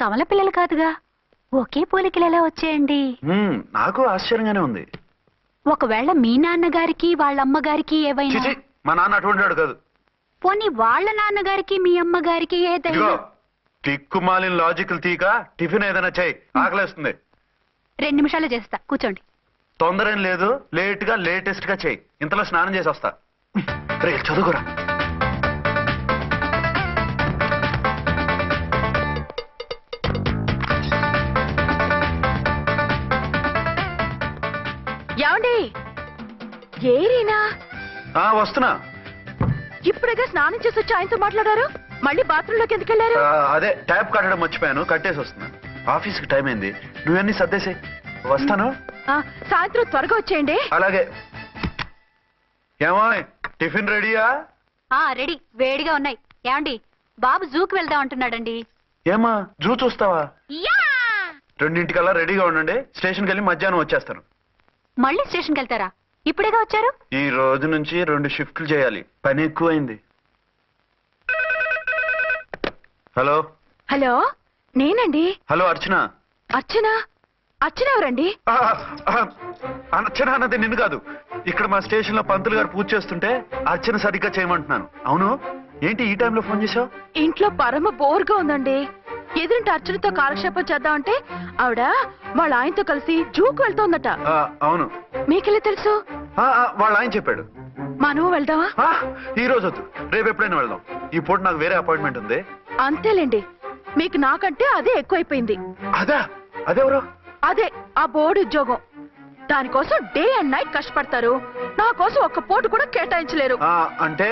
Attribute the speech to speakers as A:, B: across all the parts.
A: కమల పిల్లలు కాదుగా, ఒకే పోలికలు ఎలా వచ్చాయండి?
B: నాకు ఆశ్చర్యంగానే ఉంది.
A: ఒకవేళ మీ నాన్నగారికి వాళ్ళ అమ్మగారికి ఏవైనా?
B: మా నాన్న అటువంటి కాదు.
A: పోనీ వాళ్ళ నాన్నగారికి మీ అమ్మగారికి ఏదైనా?
B: తిక్కుమాలిన లాజికల్ తీక టిఫిన్ ఏదైనా చేయి, ఆకలేస్తుంది.
A: 2 నిమిషాలు చేస్తా, కూర్చోండి.
B: తొందర ఏం లేదు, లేటెస్ట్ గా చేయి. ఇంతలో స్నానం చేసి వస్తా. రే చదువుకురా.
A: ఏమండి? ఏరీనా?
B: వస్తున్నా.
A: ఇప్పుడేగా స్నానం చేసి వచ్చి ఆయనతో మాట్లాడారు, మళ్ళీ బాత్రూమ్ లోకి ఎందుకు వెళ్ళారు?
B: అదే ట్యాప్ కట్టడం మర్చిపోయాను, కట్టేసి వస్తున్నా. ఆఫీస్ కి టైం అయింది, నువ్వన్నీ సర్దేసి వస్తాను.
A: సాయంత్రం త్వరగా వచ్చేయండి.
B: అలాగే. ఏమో టిఫిన్ రెడీయా?
A: రెడీ, వేడిగా ఉన్నాయి. ఏమండి, బాబు జూకి వెళ్దాం అంటున్నాడండి.
B: ఏమా జూ చూస్తావా? 2:00కల్లా రెడీగా ఉండండి, స్టేషన్కి వెళ్ళి మధ్యాహ్నం వచ్చేస్తాను.
A: మళ్ళీ స్టేషన్కి వెళ్తారా? ఇప్పుడేగా వచ్చారు.
B: ఈ రోజు నుంచి 2 షిఫ్ట్లు చేయాలి, పని ఎక్కువైంది. హలో.
A: హలో, నేనండి.
B: హలో అర్చన.
A: అర్చన? అర్చన ఎవరండి?
B: అర్చన అన్నది నిన్ను కాదు. ఇక్కడ మా స్టేషన్ లో పంతులు గారు పూజ చేస్తుంటే అర్చన సరిగ్గా చేయమంటున్నాను. అవును, ఏంటి ఈ టైంలో ఫోన్ చేశావు?
A: ఇంట్లో పరమ బోర్గా ఉందండి. ఎదురింటి అర్చనతో కాలక్షేపం చేద్దామంటే ఆవిడ వాళ్ళ ఆయనతో కలిసి జూకు వెళ్తోందట.
B: అవును.
A: మీకెళ్ళి తెలుసు?
B: వాళ్ళ ఆయన చెప్పాడు.
A: మనం వెళ్దామా?
B: ఈ రోజు వద్దు, రేపు ఎప్పుడైనా వెళ్దాం. ఈ పూట నాకు వేరే అపాయింట్మెంట్ ఉంది.
A: అంతేలేండి, మీకు నాకంటే అదే ఎక్కువైపోయింది.
B: అదెవరు?
A: అదే ఆ బోర్డు ఉద్యోగం. దానికోసం డే అండ్ నైట్ కష్టపడతారు, నా కోసం ఒక్క పూట కూడా కేటాయించలేరు.
B: అంటే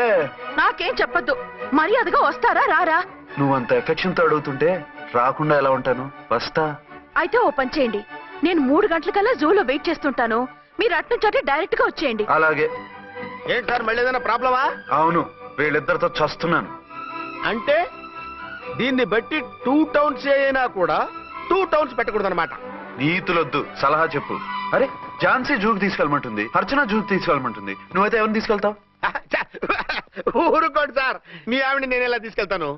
A: నాకేం చెప్పొద్దు, మర్యాదగా వస్తారా రారా?
B: నువ్వంత ఎఫెక్షన్ తో అడుగుతుంటే రాకుండా ఎలా ఉంటాను, వస్తా.
A: అయితే ఓ పని చేయండి, నేను 3 గంటలకల్లా జూలో వెయిట్ చేస్తుంటాను, మీరు అట్నుంచి డైరెక్ట్ గా వచ్చేయండి.
B: అలాగే.
C: ఏంటి సార్, మళ్ళీ ఏదైనా ప్రాబ్లమా?
B: అవును, వీళ్ళిద్దరితో చస్తున్నాను.
C: అంటే దీన్ని బట్టి 2 టౌన్స్ అయినా కూడా 2 టౌన్స్ పెట్టకూడదు అనమాట.
B: నీతులొద్దు, సలహా చెప్పు. అరే ఝాన్సీ జూకి తీసుకెళ్ళమంటుంది, అర్చన జూకి తీసుకెళ్ళమంటుంది, నువ్వైతే ఎవరిని తీసుకెళ్తావు?
C: ఊరుకోండి సార్, మీ ఆవిడ నేను ఎలా తీసుకెళ్తాను?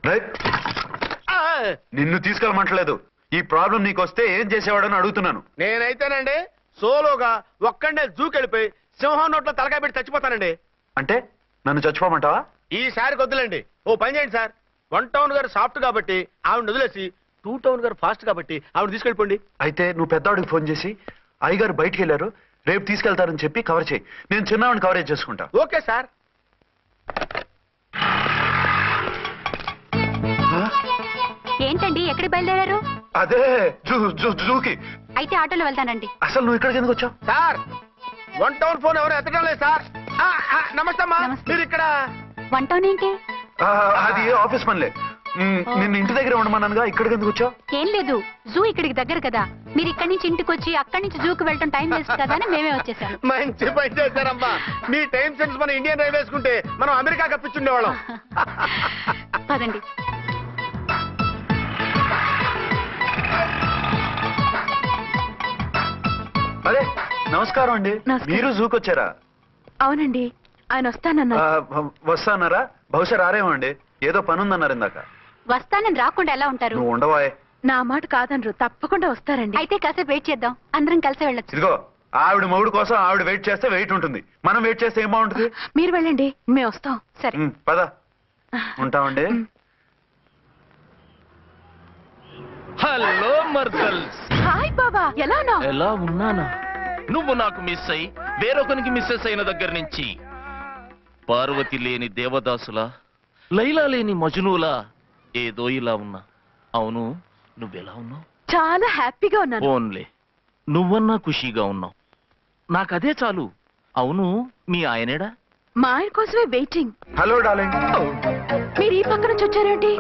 B: నిన్ను తీసుకెళ్ళమంటలేదు. ఈ ప్రాబ్లం నీకు వస్తే ఏం చేసేవాడని అడుగుతున్నాను.
C: నేనైతేనండి సోలోగా ఒక్కడే జూకెళ్ళిపోయి సింహం నోట్లో తలకాయ పెట్టి చచ్చిపోతానండి.
B: అంటే నన్ను చచ్చిపోమంటావా?
C: ఈసారి వద్దులేండి, ఓ పని చేయండి సార్. 1 టౌన్ గారు సాఫ్ట్ కాబట్టి ఆవిడ వదిలేసి 2 టౌన్ గారు ఫాస్ట్ కాబట్టి ఆవిడ తీసుకెళ్ళిపోండి.
B: అయితే నువ్వు పెద్దవాడికి ఫోన్ చేసి అయ్యగారు బయటికి వెళ్ళారు, రేపు తీసుకెళ్తారని చెప్పి కవర్ చేయి. నేను చిన్నవాడిని కవరేజ్ చేసుకుంటా.
C: Okay sir.
A: ఏంటండి, ఎక్కడికి బయలుదేరారు?
B: అదే జూకి.
A: అయితే ఆటోలో వెళ్తానండి.
B: అసలు నువ్వు ఇక్కడికి ఎందుకు వచ్చావు?
C: సార్ 1 టౌన్ ఫోన్ ఎవరు ఎత్తడం లేదు సార్. నమస్తే అమ్మా, మీరు ఇక్కడ?
A: 1 టౌన్ ఏంటి?
B: అది ఆఫీస్ పనిలే. నిన్ను ఇంటి దగ్గర ఉండమన్నానుగా, ఇక్కడికి ఎందుకు వచ్చావు?
A: ఏం లేదు, జూ ఇక్కడికి దగ్గర కదా, మీరు ఇక్కడి నుంచి ఇంటికి వచ్చి అక్కడి నుంచి జూకి వెళ్ళటం టైం వేస్ట్ కదా అని మేమే వచ్చేసాం.
C: మంచి పని చేశారమ్మా. మీ టైం సెన్స్ మన ఇండియన్ రైల్వేస్ కుంటే మనం అమెరికా కప్పించుండేవాళ్ళం.
A: పదండి.
B: అదే నమస్కారం అండి. మీరు జూకి వచ్చారా?
A: అవునండి, ఆయన వస్తానన్నారు.
B: వస్తానన్నారా? బహుశా రారేమో అండి, ఏదో పని ఉందన్నారు ఇందాక.
A: వస్తానని రాకుండా ఎలా ఉంటారు?
B: నువ్వు ఉండవాయే.
A: నా మాట కాదనరు, తప్పకుండా వస్తారండి. అయితే కాసేపు వెయిట్ చేద్దాం, అందరం కలిసి వెళ్ళొచ్చు.
B: ఇదిగో, ఆవిడ మొగుడు కోసం ఆవిడ వెయిట్ చేస్తే వెయిట్ ఉంటుంది, మనం వెయిట్ చేస్తే ఏం బాగుంటుంది?
A: మీరు వెళ్ళండి, మేము వస్తాం. సరే
B: పద, ఉంటామండి.
D: హలో మర్దల్స్.
A: హాయ్ బాబా, ఎలా ఉన్నావు?
D: ఎలా ఉన్నానా? నువ్వు నాకు మిస్ అయి వేరొకరికి మిస్సెస్ అయిన దగ్గర నుంచి పార్వతి లేని దేవదాసులా, లైలా లేని మజునులా ఏదో ఇలా ఉన్నా. అవును, నువ్వెలా ఉన్నావు?
A: చాలా హ్యాపీగా ఉన్నాను.
D: ఓన్లే నువ్వన్నా ఖుషీగా ఉన్నావు, నాకదే చాలు. అవును, మీ ఆయనేడా?
A: మా ఆయన కోసమే వెయిటింగ్.
B: Hello darling.
A: మీరు ఈ పక్క నుంచి వచ్చారేంటి?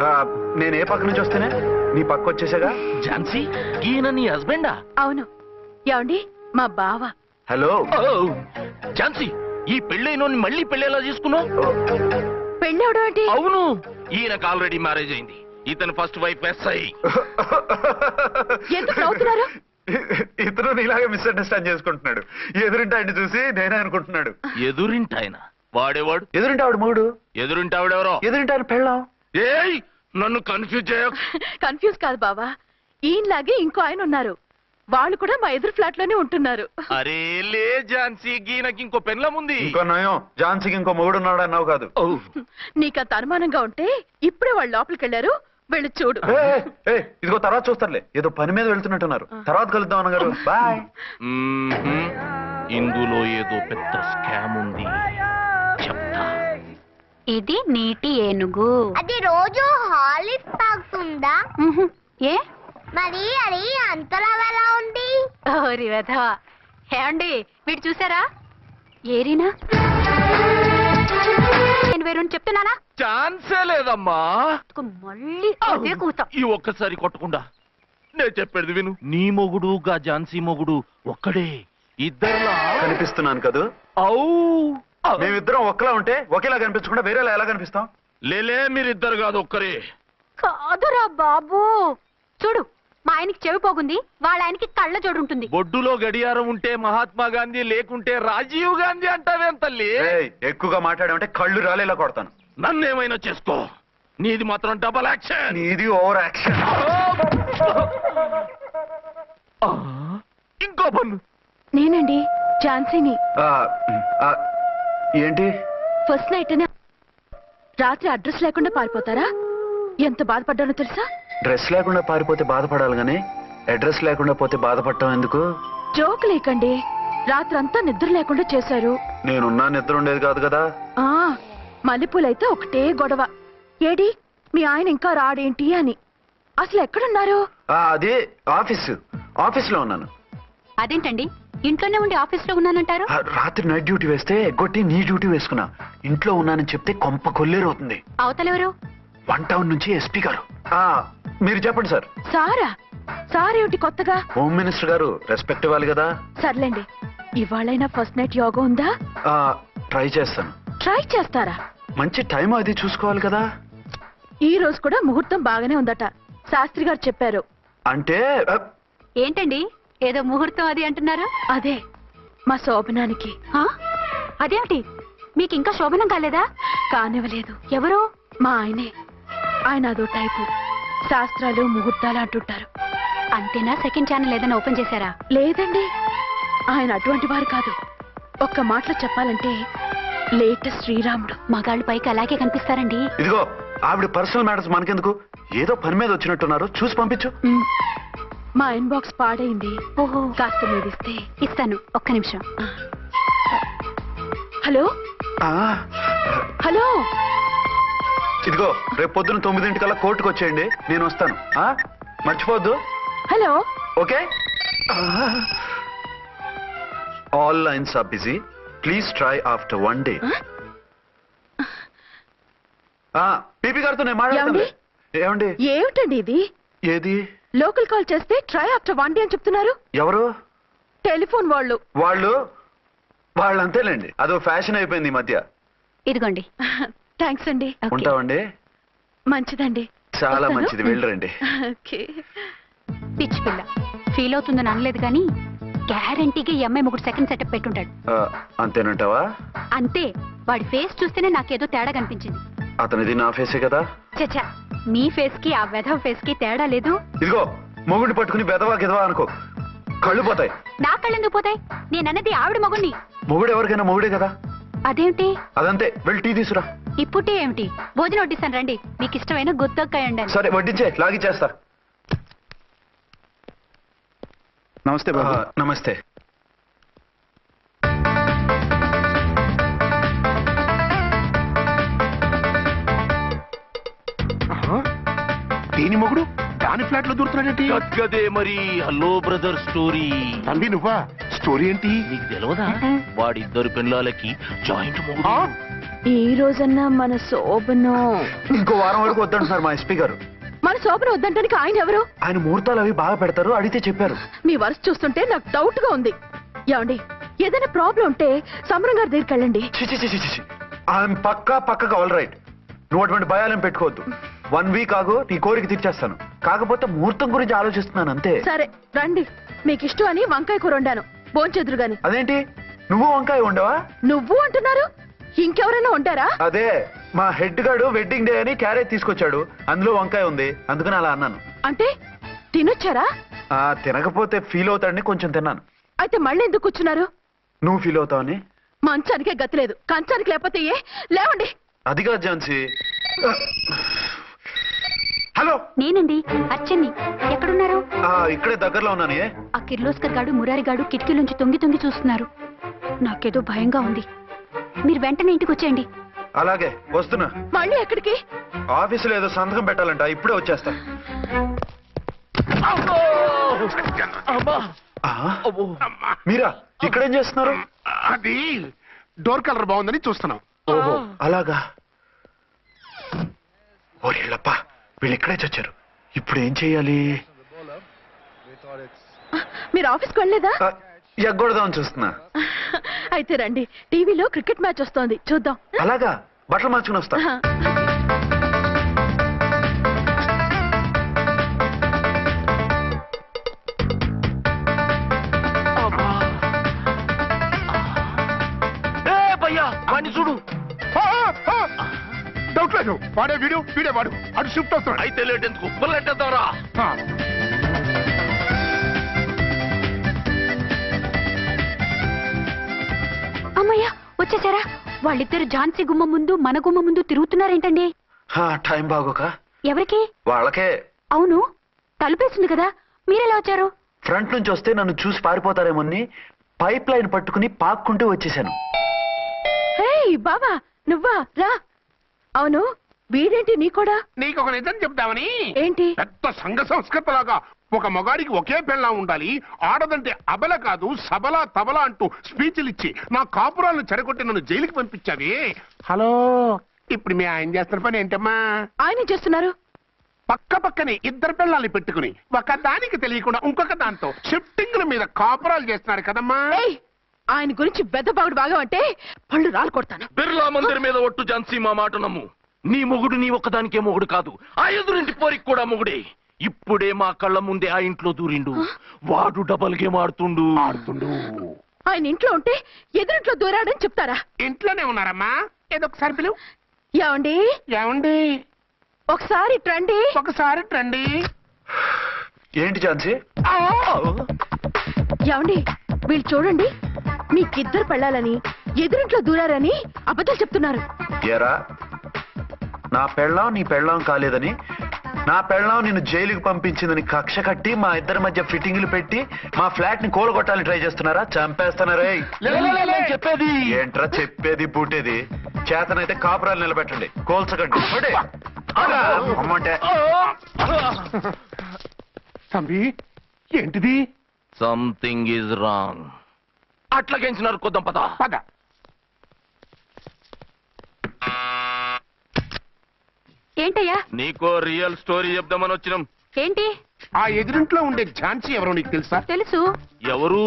B: నేను ఏ పక్క నుంచి వస్తేనే నీ పక్క వచ్చేసాగా.
D: ఝాన్సీ, ఈయన నీ హస్బెండా?
A: అవును. ఏమండి, మా బావ.
B: హలో.
D: ఝాన్సీ, ఈ పెళ్ళైనోని మళ్ళీ పెళ్ళేలా చేసుకున్నావు?
A: పెళ్ళవడం ఏంటి?
D: అవును, ఈయనకు ఆల్రెడీ మ్యారేజ్ అయింది. ఇతను ఫస్ట్ వైఫ్ ఎస్ఐ.
A: ఎందుకు నవ్వుతున్నారు?
B: ఇతను నీలాగే మిస్అండర్స్టాండ్ చేసుకుంటున్నాడు. ఎదురింటి ఆయన చూసి నేనే అనుకుంటున్నాడు.
D: ఎదురింటాయన వాడేవాడు?
B: ఎదురింటి ఆవిడ మూడు.
D: ఎదురింటి ఆవిడెవరో?
B: ఎదురింటి ఆయన పెళ్ళాం.
D: ఏయ్, నన్ను కన్ఫ్యూజ్ చేయ.
A: కన్ఫ్యూజ్ కాదు బావా, ఈయనలాగే ఇంకో ఆయన ఉన్నారు. వాళ్ళు కూడా మా ఎదురు ఫ్లాట్ లోనే ఉంటున్నారు.
D: అరే లే ఝాన్సీ గీనకి ఇంకో పెన్లం ఉంది.
B: ఇంకో నయం, ఝాన్సీకి ఇంకో మొగుడు ఉన్నాడు అన్నావు కాదు.
A: నీకంత అనుమానంగా ఉంటే ఇప్పుడే వాళ్ళు లోపలికి వెళ్ళారు, వెళ్ళి చూడు.
B: ఇదిగో తర్వాత చూస్తారులే, ఏదో పని మీద వెళ్తున్నట్టున్నారు. తర్వాత కలుద్దాం అన్నగారు. బాయ్.
D: ఇందులో ఏదో పెద్ద స్కామ్ ఉంది, చెప్తా.
E: ఇది నీటి ఏనుగు.
F: అది రోజు హాలిక్స్ తాగుతుందా?
E: ఏ
F: మరి అది అంతలా ఎలా ఉంది?
E: ఓరి వెధవా. ఏమండి వీడు చూసారా? ఏరినా నేను వేరు చెప్తున్నానా?
D: ఛాన్సే లేదమ్మా.
E: మళ్ళీ అదే కూతాం.
D: ఈ ఒక్కసారి కొట్టకుండా నేను చెప్పేది విను. నీ మొగుడు గా ఝాన్సీ మొగుడు ఒక్కడే, ఇద్దరులా
B: కనిపిస్తున్నాను కదూ? మేమిద్దరం ఒక్కలా ఉంటే ఒకేలా కనిపించకుండా వేరేలా ఎలా కనిపిస్తాం?
D: లేలే, మీరిద్దరు కాదు ఒక్కరే.
E: కాదురా బాబు, చూడు మా ఆయనకి చెవి పోగుంది, వాళ్ళ ఆయనకి కళ్ళ జోడు ఉంటుంది.
D: బొడ్డులో గడియారం ఉంటే మహాత్మా గాంధీ, లేకుంటే రాజీవ్ గాంధీ అంటావేం తల్లి?
B: ఎక్కువగా మాట్లాడామంటే కళ్ళు రాలేలా కొడతాను.
D: నన్నేమైనా చేసుకో, నీది మాత్రం డబల్ యాక్షన్.
B: నీది ఓవర్ యాక్షన్.
D: ఇంకో పన్ను.
A: నేనండి ఝాన్సీని.
B: ఏంటి
A: ఫస్ట్ నైట్ రాత్రి అడ్రస్ లేకుండా పారిపోతారా? ఎంత బాధపడ్డానో తెలుసా?
B: డ్రెస్ లేకుండా పారిపోతే బాధపడాలి గానీ అడ్రస్ లేకుండా పోతే బాధపడటం ఎందుకు?
A: జోక్ లేకండి, రాత్రంతా నిద్ర లేకుండా చేశారు.
B: నేనున్నా నిద్ర ఉండేది కాదు కదా.
A: ఆ మల్లెపూలైతే ఒకటే గొడవ. ఏడి మీ ఆయన ఇంకా రాడేంటి అని. అసలు ఎక్కడున్నారు?
B: అదే ఆఫీస్లో ఉన్నాను.
E: అదేంటండి ఇంట్లోనే ఉండి ఆఫీస్ లో ఉన్నానంటారు?
B: రాత్రి నైట్ డ్యూటీ వేస్తే ఎగ్గొట్టి నీ డ్యూటీ వేసుకున్నా. ఇంట్లో ఉన్నానని చెప్తే కొంప కొల్లేరవుతుంది.
E: అవతలెవరు?
B: 1 టౌన్ నుంచి ఎస్పీ గారు. మీరు చెప్పండి సార్.
A: సారా? సారేమిటి కొత్తగా?
B: హోమ్ మినిస్టర్ గారు, రెస్పెక్ట్ ఇవ్వాలి కదా.
A: సర్లేండి, ఇవాళైనా ఫస్ట్ నైట్ యోగా ఉందా?
B: ట్రై చేస్తాను.
A: ట్రై చేస్తారా?
B: మంచి టైం అది చూసుకోవాలి కదా.
A: ఈ రోజు కూడా ముహూర్తం బాగానే ఉందట, శాస్త్రి గారు చెప్పారు.
B: అంటే
E: ఏంటండి ఏదో ముహూర్తం అది అంటున్నారు?
A: అదే మా శోభనానికి.
E: అదేమిటి మీకు ఇంకా శోభనం కాలేదా?
A: కానివ్వలేదు.
E: ఎవరు?
A: మా ఆయనే. ఆయన అదో టైపు, శాస్త్రాలు ముహూర్తాలు అంటుంటారు.
E: అంతేనా? సెకండ్ ఛానల్ ఏదైనా ఓపెన్ చేశారా?
A: లేదండి, ఆయన అటువంటి వారు కాదు. ఒక్క మాటలో చెప్పాలంటే లేటెస్ట్ శ్రీరాముడు.
E: మగాళ్ళు పైకి అలాగే కనిపిస్తారండి.
B: ఇదిగో ఆవిడ పర్సనల్ మ్యాటర్స్ మనకెందుకు, ఏదో పని మీద వచ్చినట్టున్నారు, చూసి పంపించు.
A: మా ఇన్బాక్స్ పాడైంది.
E: ఓహో,
A: కాస్త మీదిస్తే
E: ఇస్తాను, ఒక్క నిమిషం.
A: హలో హలో,
B: ఇదిగో రేపు పొద్దున 9 కోర్టుకు వచ్చేయండి, నేను వస్తాను. మర్చిపోద్దు.
A: Hello.
B: Okay. All lines are busy, please try after 1 day. PP గారితో నేను మాట్లాడండి. ఏమండి?
A: ఏమిటండి ఇది?
B: ఏది?
A: లోకల్ కాల్ చేస్తే ట్రై ఆఫ్టర్ 1 day అని చెప్తున్నారు.
B: ఎవరు?
A: టెలిఫోన్ వాళ్ళు.
B: వాళ్ళు అంతేలేండి, అదో ఫ్యాషన్ అయిపోయింది ఈ మధ్య.
E: ఇదిగోండి.
A: థ్యాంక్స్ అండి.
B: ఉంటామండి.
A: మంచిదండి.
B: చాలా మంచిది, వెళ్ళరండి.
E: పిచ్చి పిల్ల ఫీల్ అవుతుందని అనలేదు కానీ గ్యారంటీగా ఈ అమ్మాయి 3 సెకండ్ సెటప్ పెట్టుంటాడు.
B: అంతేనంటావా?
E: అంతే. వాడి ఫేస్ చూస్తేనే నాకేదో తేడా కనిపించింది.
B: అతనిది నా ఫేసే కదా.
E: చచ్చా, మీ ఫేస్ కి ఆ వెధవ ఫేస్ కి తేడా లేదు.
B: ఇదిగో మొగుడిని పట్టుకుని బెదవా గిదవా అనుకో, కళ్ళు పోతాయి.
E: నా కళ్ళు ఎందుకు పోతాయి? నేనన్నది ఆవిడ మొగుడిని.
B: మొగుడు ఎవరికైనా మొగుడే కదా.
E: అదేమిటి?
B: అదంతే, వెళ్ళి టీ తీసురా.
E: ఇప్పుడే ఏమిటి? భోజనం వడ్డిస్తాను రండి, మీకు ఇష్టమైన గుత్తొక్కాయ ఉండండి.
B: సరే వడ్డించే, లాగిచ్చేస్తా.
G: నమస్తే బాబు.
B: నమస్తే.
G: దీని మొగుడు దాని ఫ్లాట్ లో దూరుతున్నాడేంటి?
D: గదే మరి. Hello brother story.
G: తండ్రి నువ్వా? స్టోరీ ఏంటి?
D: నీకు తెలియదా? వాడిద్దరు పిల్లలకి జాయింట్ మొగుడు.
A: ఈ రోజన్నా మన శోభనం.
B: ఇంకో వారం వరకు వద్దంటున్నారు మా ఎస్పీ గారు.
A: మన శోభనం వద్దంటానికి ఆయన ఎవరు?
B: ఆయన ముహూర్తాలు అవి బాగా పెడతారు, అడిగితే చెప్పారు.
A: మీ వరుస చూస్తుంటే నాకు డౌట్ గా ఉంది. ఏమండి, ఏదైనా ప్రాబ్లం ఉంటే సమరం గారి దగ్గరికి వెళ్ళండి.
B: ఆయన పక్కగా ఆల్ రైట్. నువ్వు అటువంటి భయాలను పెట్టుకోవద్దు. 1 week ఆగు, నీ కోరిక తీర్చేస్తాను. కాకపోతే ముహూర్తం గురించి ఆలోచిస్తున్నాను అంతే.
A: సరే రండి, మీకు ఇష్టం అని వంకాయ కూర వండాను, భోంచెదురు గాని.
B: అదేంటి నువ్వు వంకాయ ఉండవా?
A: నువ్వు అంటున్నారు, ఇంకెవరైనా ఉంటారా?
B: అదే మా హెడ్ గాడు వెడ్డింగ్ డే అని క్యారేజ్ తీసుకొచ్చాడు, అందులో వంకాయ ఉంది, అందుకని అలా అన్నాను.
A: అంటే తినొచ్చారా?
B: తినకపోతే ఫీల్ అవుతాడని కొంచెం తిన్నాను.
A: అయితే మళ్ళీ ఎందుకు కూర్చున్నారు?
B: నువ్వు ఫీల్ అవుతావని.
A: మంచానికే గతి లేదు, కంచానికి లేకపోతే ఏ? లేవండి.
B: అదిగా ఝాన్సీ. హలో,
E: నేనండి అర్చన్ని. ఎక్కడున్నారు?
B: ఇక్కడే దగ్గరలో ఉన్నాను.
E: ఆ కిర్లోస్కర్ గాడు మురారి గాడు కిటికీలోంచి తొంగి తొంగి చూస్తున్నారు. నాకేదో భయంగా ఉంది. మీరు వెంటనే ఇంటికి వచ్చేయండి.
B: అలాగే వస్తున్నా.
A: మళ్ళీ ఎక్కడికి?
B: ఆఫీసులో ఏదో సంతకం పెట్టాలంట, ఇప్పుడే వచ్చేస్తా. మీరా ఇక్కడేం చేస్తున్నారు?
G: అది డోర్ కలర్ బాగుందని చూస్తున్నాం.
B: ఓహో అలాగా. ఓరేళ్ళప్ప, వీళ్ళు ఇక్కడే చచ్చారు. ఇప్పుడు ఏం చెయ్యాలి?
A: మీరు ఆఫీస్కి వెళ్ళలేదా?
B: ఎగ్గొడదామని చూస్తున్నా.
A: అయితే రండి, టీవీలో క్రికెట్ మ్యాచ్ వస్తోంది, చూద్దాం.
B: అలాగా, బట్టలు మార్చుకుని వస్తా.
D: వాడిని చూడు.
G: డౌట్ లేదు, వాడే వీడే వాడు. అటు షిఫ్ట్ అవుతున్నాడు.
D: అయితే లేట్ ఎందుకు, బుల్లెట్టేద్దాంరా.
E: అమ్మయ్య, వచ్చేసారా? వాళ్ళిద్దరు ఝాన్సీ గుమ్మ ముందు మన గుమ్మ ముందు తిరుగుతున్నారేంటండి?
B: టైం బాగోక.
E: ఎవరికి?
B: వాళ్ళకే.
E: అవును, తలుపేసింది కదా, మీరెలా వచ్చారు?
B: ఫ్రంట్ నుంచి వస్తే నన్ను చూసి పారిపోతారేమోని పైప్ లైన్ పట్టుకుని పాక్కుంటూ వచ్చేసాను.
A: హే బావా, నువ్వా? రా. అవును, వీడేంటి నీ కూడా?
G: నీకు ఒక నిజం చెప్తామని.
A: ఏంటి?
G: పెద్ద సంఘ సంస్కృత లాగా ఒక మగాడికి ఒకే పెళ్ళా ఉండాలి, ఆడదంటే అబల కాదు సబలా తబలా అంటూ స్పీచ్లు ఇచ్చి నా కాపురాలను చెడగొట్టి నన్ను జైలుకి పంపించావి. హలో, ఇప్పుడు మీ ఆయన చేస్తున్న పని ఏంటమ్మా?
A: ఆయన చేస్తున్నారు.
G: పక్క పక్కనే ఇద్దరు పిల్లల్ని పెట్టుకుని ఒక దానికి తెలియకుండా ఇంకొక దాంతో షిఫ్టింగ్ల మీద కాపురాలు చేస్తున్నారు కదమ్మా.
A: ఏయ్, ఆయన గురించి బెద్దబాగుడు బాగా అంటే పళ్ళు రాలు కొడతాను.
D: బిర్లా మందిర్ మీద ఒట్టు ఝాన్సీ, మా మాట నమ్ము. నీ మొగుడు నీ ఒక్కదానికే మొగుడు కాదు, ఆ ఎదురింటి పోరికి కూడా మొగుడే. ఇప్పుడే మా కళ్ళ ముందే ఆ ఇంట్లో దూరిండు. వాడు డబల్ గేమ్ ఆడుతుండు.
A: ఆయన ఇంట్లో ఉంటే ఎదురింట్లో దూరాడని చెప్తారా?
G: ఇంట్లోనే ఉన్నారమ్మా. ఏదో ఒకసారి పిలువు.
A: ఏమండి?
G: ఏమండి?
A: ఒకసారి ట్రండి.
G: ఒకసారి ట్రండి.
B: ఏంటి ఝాన్సీ?
A: ఏమండి, వీళ్ళు చూడండి, మీకిద్దరు పెళ్ళాలని ఎదురింట్లో దూరారని అబద్ధాలు చెప్తున్నారు.
B: ఏరా, నా పెళ్ళాం నీ పెళ్ళాం కాలేదని, నా పెళ్ళాం నిన్ను జైలుకి పంపించిందని కక్ష కట్టి మా ఇద్దరి మధ్య ఫిట్టింగ్లు పెట్టి మా ఫ్లాట్ ని కూలగొట్టాలని ట్రై చేస్తున్నారా? చంపేస్తున్నారే.
D: చెప్పేది
B: ఏంట్రా చెప్పేది బూటేది? చేతనైతే కాపురాలు నిలబెట్టండి, కోల్చకండి. అమ్మంటే
G: తంబి, ఏంటిది?
D: Something is wrong. అట్లాగేంచినారు కొద్దాం పద.
G: పద.
E: ఏంటయ్యా?
D: నీకో రియల్ స్టోరీ చెప్దామని వచ్చినాం.
E: ఏంటి?
G: ఆ ఎదురింట్లో ఉండే ఝాన్సీ ఎవరో నీకు తెలుసా?
E: తెలుసు,
D: ఎవరు?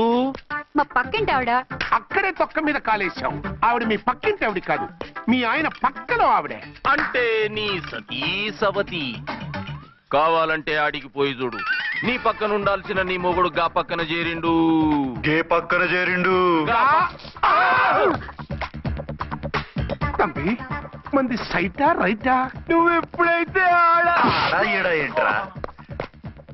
E: మా పక్కింటి ఆవిడ.
G: అక్కడే తొక్క మీద కాలేశాం. ఆవిడ మీ పక్కింటి ఆవిడ కాదు, మీ ఆయన పక్కలో ఆవిడే.
D: అంటే నీ సతీ సవతి. కావాలంటే ఆడికి పోయి చూడు, నీ పక్కన ఉండాల్సిన నీ మొగుడు గా పక్కన చేరిండు.
B: గే పక్కన చేరిండు.
G: తంబి, మంది సైటా రైటా?
C: నువ్వు ఎప్పుడైతే
B: ఆడా ఈడా ఏంట్రా?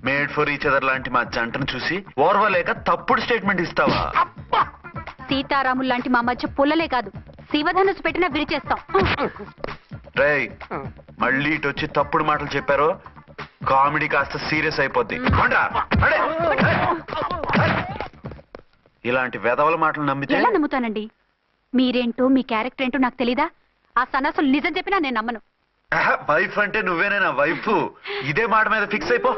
B: మేడ్ ఫర్ ఈచ్ అదర్ లాంటి మా జంటను చూసి ఓర్వలేక తప్పుడు స్టేట్మెంట్ ఇస్తావా?
E: సీతారాములు లాంటి మా మధ్య పుల్లలే కాదు, శివధనుసు పెట్టినా విరిచేస్తాం.
B: రేయ్, మళ్ళీ ఇటు వచ్చి తప్పుడు మాటలు చెప్పారో కామెడీ కాస్త సీరియస్ అయిపోద్ది. ఇలాంటి వెధవల మాటలు నమ్మితే
E: ఎలా నమ్ముతానండి? మీరేంటో మీ క్యారెక్టర్ ఏంటో నాకు తెలీదా? ఆ సన్నాసులు నిజం చెప్పినా నేను నమ్మను.
B: వైఫ్ అంటే నువ్వేనే నా వైఫ్. ఇదే మాట మీద ఫిక్స్ అయిపో.